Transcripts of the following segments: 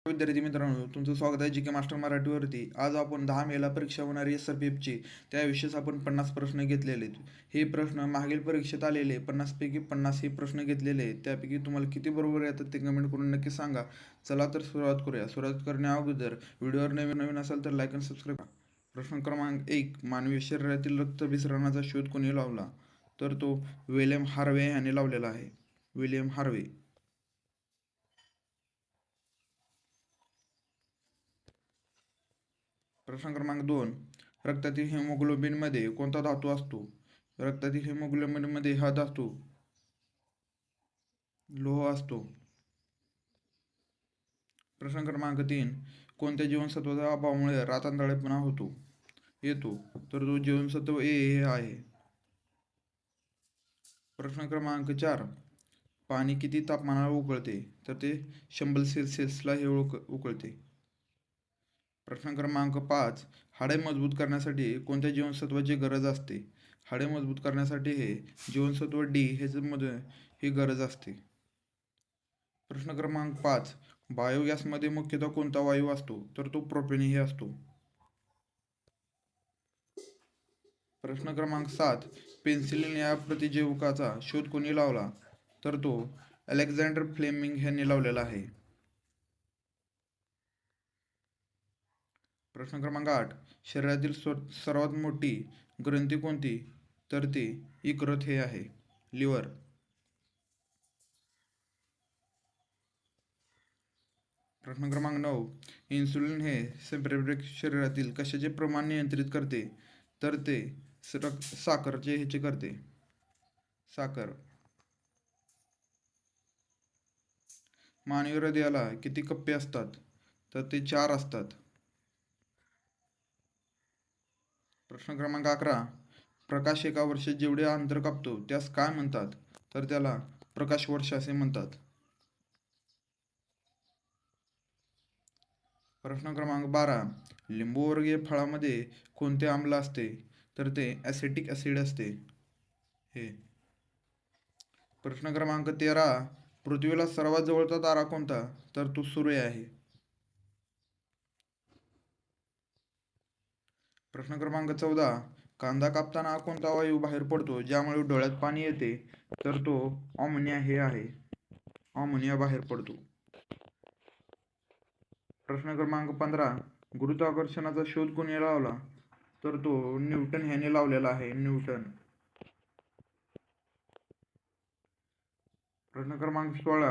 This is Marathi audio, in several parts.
विद्यार्थी मित्रांनो, तुमचं स्वागत आहे जी के मास्टर मराठीवरती. आज आपण 10 मेला परीक्षा होणारी SRPFची त्याविषयीच आपण 50 प्रश्न घेतलेले आहेत. हे प्रश्न मागील परीक्षेत आलेले 50 पैकी 50 हे प्रश्न घेतलेले आहेत. त्यापैकी तुम्हाला किती बरोबर येतात ते कमेंट करून नक्की सांगा. चला तर सुरुवात करूया. सुरुवात करण्या अगोदर व्हिडिओवर नवीन असाल तर लाईक आणि सबस्क्राईब करा. प्रश्न क्रमांक 1. मानवी शरीरातील रक्तभिसरणाचा शोध कोणी लावला? तर तो विल्यम हार्वे यांनी लावलेला आहे. William Harvey. प्रश्न क्रमांक 2. रक्तातील हिमोग्लोबिनमध्ये कोणता धातू असतो? रक्तातील हिमोग्लोबिनमध्ये हा धातू लोह असतो. प्रश्न क्रमांक 3. कोणत्या जीवनसत्वाच्या अभावामुळे रातआंधळेपणा येतो? तर तो जीवनसत्व ए हे आहे. प्रश्न क्रमांक 4. पाणी किती तापमानावर उकळते? तर ते 100 सेल्सिअसला हे उकळते. प्रश्न क्रमांक 5. हाडे मजबूत करण्यासाठी कोणत्या जीवनसत्वाची गरज असते? हाडे मजबूत करण्यासाठी हे जीवनसत्व डी ही गरज असते. प्रश्न क्रमांक 5. बायोगॅसमध्ये मुख्यतः कोणता वायू असतो? तर तो प्रोपेन हे असतो. प्रश्न क्रमांक 7. पेन्सिलिन या प्रतिजैविकाचा शोध कोणी लावला? तर तो अलेक्झांडर फ्लेमिंग यांनी लावलेला आहे. प्रश्न क्रमांक 8. शरीरातील सर्वात मोठी ग्रंथी कोणती? तर ती यकृत हे आहे, लिव्हर. प्रश्न क्रमांक 9. इन्सुलिन हे सिम्पॅथेटिक शरीरातील कशाचे प्रमाण नियंत्रित करते? तर ते साखरचे ह्याचे करते, साखर. मानवी हृदयाला किती कप्पे असतात? तर ते 4 असतात. प्रश्न क्रमांक 11. प्रकाश एका वर्षात जेवढे अंतर कापतो त्यास काय म्हणतात? तर त्याला प्रकाश वर्ष असे म्हणतात. प्रश्न क्रमांक 12. लिंबूवर्गीय फळामध्ये कोणते आम्ल असते? तर ते ॲसिटिक ॲसिड असते हे. प्रश्न क्रमांक 13. पृथ्वीला सर्वात जवळचा तारा कोणता? तर तो सूर्य आहे. प्रश्न क्रमांक 14. कांदा कापताना कोणता वायू बाहेर पडतो ज्यामुळे डोळ्यात पाणी येते? तर तो अमोनिया हे आहे, अमोनिया बाहेर पडतो. प्रश्न क्रमांक 15. गुरुत्वाकर्षणाचा शोध कोणी लावला? तर तो न्यूटन ह्याने लावलेला आहे, न्यूटन. प्रश्न क्रमांक 16.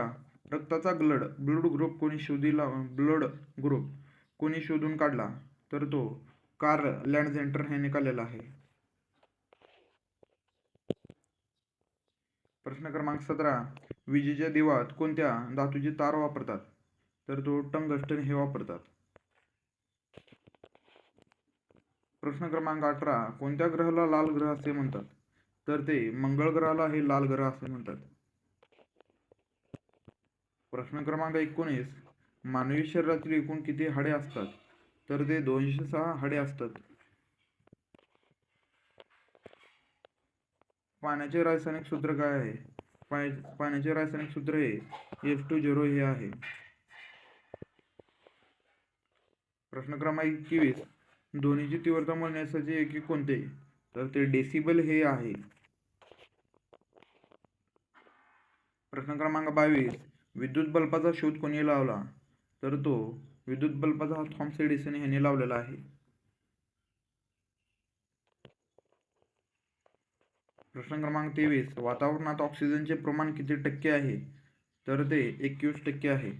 रक्ताचा ब्लड ग्रुप कोणी शोधून काढला? तर तो कार्ल लॅन्झेंटर ह्याने काढलेला आहे. प्रश्न क्रमांक 17. विजेच्या दिव्यात कोणत्या धातूची तार वापरतात? तर तो टंगस्टन हे वापरतात. प्रश्न क्रमांक 18. कोणत्या ग्रहाला लाल ग्रह असे म्हणतात? तर ते मंगळ ग्रहाला हे लाल ग्रह असे म्हणतात. प्रश्न क्रमांक 19. मानवी शरीरातील एकूण किती हाडे असतात? तर ते 206 हाडे असतात. पाण्याचे रासायनिक सूत्र काय आहे? पाण्याचे रासायनिक सूत्र हे H2O हे आहे. प्रश्न क्रमांक 21. ध्वनीची तीव्रता मोजण्यासाठी एकक कोणते? तर ते डेसिबल हे आहे. प्रश्न क्रमांक 22. विद्युत बल्बाचा शोध कोणी लावला? तर तो विद्युत बल्बाचा थॉमस एडिसन ह्याने लावलेला आहे. प्रश्न क्रमांक 23. वातावरणात ऑक्सिजनचे प्रमाण किती टक्के आहे? तर ते 21% आहे.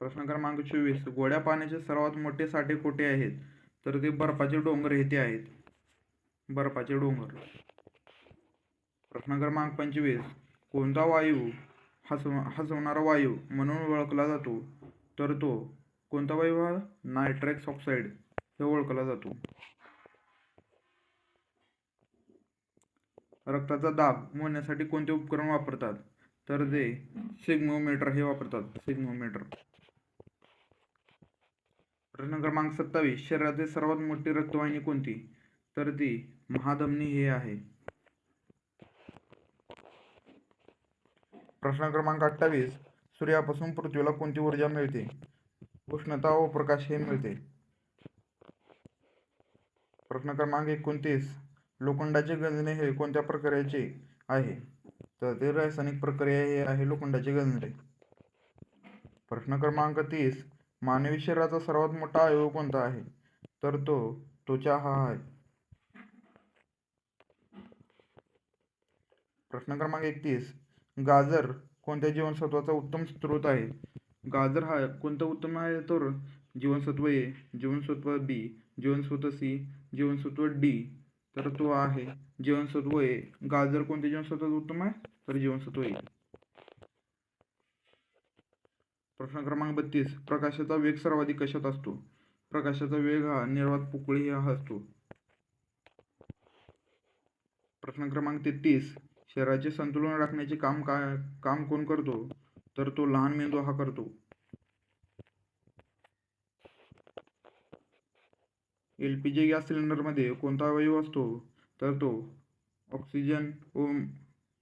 प्रश्न क्रमांक 24. गोड्या पाण्याचे सर्वात मोठे साठे कोठे आहेत? तर ते बर्फाचे डोंगर येथे आहेत, बर्फाचे डोंगर. प्रश्न क्रमांक 25. कोणता वायू हसवणारा वायू म्हणून ओळखला जातो? तर तो कोणता वायू हा नायट्रस ऑक्साईड हे ओळखला जातो. रक्ताचा दाब मोजण्यासाठी कोणते उपकरण वापरतात? तर ते सिग्मोमीटर हे वापरतात, सिग्मोमीटर. प्रश्न क्रमांक 27. शरीरातील सर्वात मोठी रक्तवाहिनी कोणती? तर ती महाधमनी हे आहे. प्रश्न क्रमांक 28. सूर्यापासून पृथ्वीला कोणती ऊर्जा मिळते? उष्णता व प्रकाश हे मिळते. प्रश्न क्रमांक 29. लोखंडाचे गंजणे हे कोणत्या प्रकाराचे आहे? तर ते रासायनिक प्रक्रिया हे आहे लोखंडाचे गंजणे. प्रश्न क्रमांक 30. मानवी शरीराचा सर्वात मोठा अवयव कोणता आहे? तर तो त्वचा हा आहे. प्रश्न क्रमांक 31. गाजर कोणत्या जीवनसत्वाचा उत्तम स्रोत आहे? गाजर हा कोणता उत्तम आहे? तर जीवनसत्व ए, जीवनसत्व बी, जीवनसत्व सी, जीवनसत्व डी. तर तो आहे जीवनसत्व ए. गाजर कोणत्या जीवनसत्वाचा उत्तम आहे? तर जीवनसत्व ए. प्रश्न क्रमांक 32. प्रकाशाचा वेग सर्वाधिक कशात असतो? प्रकाशाचा वेग हा निर्वात पोकळी हा असतो. प्रश्न क्रमांक 33. शरीराचे संतुलन राखण्याचे काम कोण करतो? तर तो लहान मेंदू हा करतो. LPG गॅस सिलेंडरमध्ये कोणता अवयव असतो? तर तो ऑक्सिजन व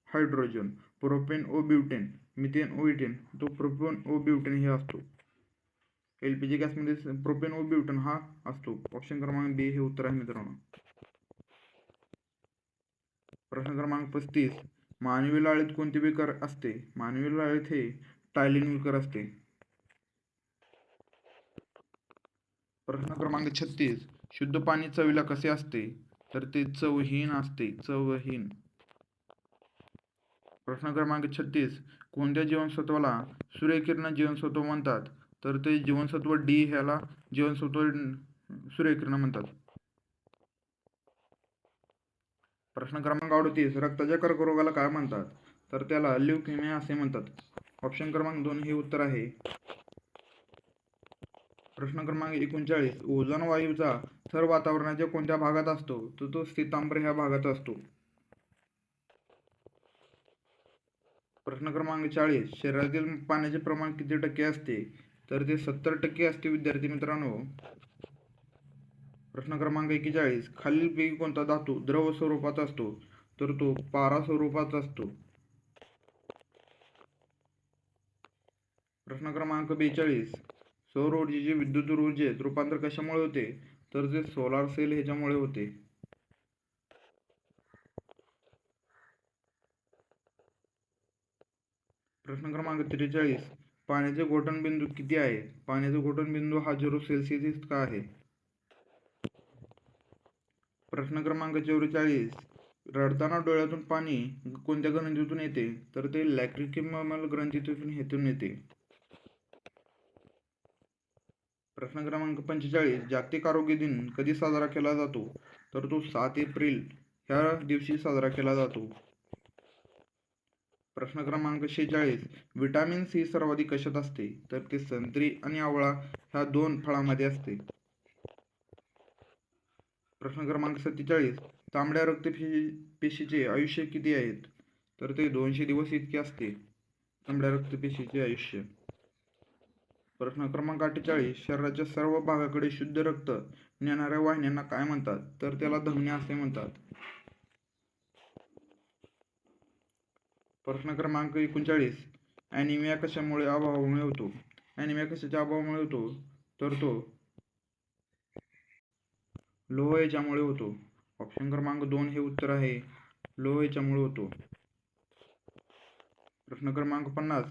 हायड्रोजन, प्रोपेन व ब्युटेन, मिथेन व इथेन. तो प्रोपेन व ब्युटेन हे असतो. LPG गॅसमध्ये प्रोपेन व ब्युटेन हा असतो. ऑप्शन क्रमांक बी हे उत्तर आहे मित्रांनो. प्रश्न क्रमांक 35. मानवी लाळेत कोणते विकार असते? मानवी लाळेत हे टायलिन विकार असते. प्रश्न क्रमांक 36. शुद्ध पाणी चवीला कसे असते? तर ते चवहीन असते. चवहीन. प्रश्न क्रमांक 36. कोणत्या जीवनसत्वाला सूर्यकिरण जीवनसत्व म्हणतात? तर ते जीवनसत्व डी ह्याला जीवनसत्व सूर्यकिरण म्हणतात. प्रश्न क्रमांक 38. रक्ताच्या कर्करोगाला काय म्हणतात? तर त्याला ल्युकेमिया असे म्हणतात. ऑप्शन क्रमांक 2 हे उत्तर आहे. प्रश्न क्रमांक 39. ओझोन वायूचा थर वातावरणाच्या कोणत्या भागात असतो? तर तो श्वेतांबर ह्या भागात असतो. प्रश्न क्रमांक 40. शरीरातील पाण्याचे प्रमाण किती टक्के असते? तर ते 70% असते विद्यार्थी मित्रांनो. प्रश्न क्रमांक 41. खालीलपैकी कोणता धातू द्रव स्वरूपात असतो? तर तो पारा स्वरूपात असतो. प्रश्न क्रमांक 42. सौर ऊर्जेचे विद्युत ऊर्जेत रूपांतर कशामुळे होते? तर ते सोलार सेल ह्याच्यामुळे होते. प्रश्न क्रमांक 43. पाण्याचे गोठण बिंदू किती आहे? पाण्याचा गोठण बिंदू हा 0 सेल्सिअस इतका आहे. प्रश्न क्रमांक 44. रडताना डोळ्यातून पाणी कोणत्या ग्रंथीतून येते? तर ते लॅक्रिमल ग्रंथीतून येते. प्रश्न क्रमांक 45. जागतिक आरोग्य दिन कधी साजरा केला जातो? तर तो 7 एप्रिल ह्या दिवशी साजरा केला जातो. प्रश्न क्रमांक 46. व्हिटॅमिन सी सर्वाधिक कशात असते? तर ते संत्री आणि आवळा ह्या 2 फळांमध्ये असते. प्रश्न क्रमांक 47. तांबड्या रक्तपेशीचे आयुष्य किती आहेत? तर ते 200 दिवस इतके असते तांबड्या रक्तपेशीचे आयुष्य. प्रश्न क्रमांक 48. शरीराच्या सर्व भागाकडे शुद्ध रक्त नेणाऱ्या वाहिन्यांना काय म्हणतात? तर त्याला धमन्या असे म्हणतात. प्रश्न क्रमांक 39. ॲनिमिया कशामुळे अभावामुळे होतो? ॲनिमिया कशाच्या अभावामुळे होतो? तर तो लोह याच्यामुळे होतो. ऑप्शन क्रमांक 2 हे उत्तर आहे. लोह याच्यामुळे होतो. प्रश्न क्रमांक 50.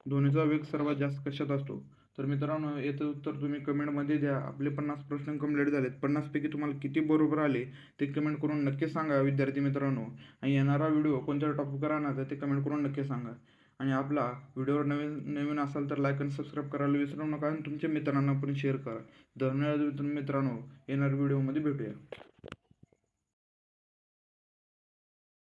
ध्वनीचा वेग सर्वात जास्त कशात असतो? तर मित्रांनो याचं उत्तर तुम्ही कमेंटमध्ये द्या. आपले 50 प्रश्न कंप्लीट झालेत. 50 पैकी तुम्हाला किती बरोबर आले ते कमेंट करून नक्की सांगा विद्यार्थी मित्रांनो. आणि येणारा व्हिडिओ कोणत्या टॉपिकवर आणायचा ते कमेंट करून नक्की सांगा. आणि आपला व्हिडिओवर नवीन असाल तर लाईक आणि सबस्क्राईब करायला विसरू नका आणि तुमच्या मित्रांना पण शेअर करा. धन्यवाद मित्रांनो. येणाऱ्या व्हिडिओमध्ये भेटूया.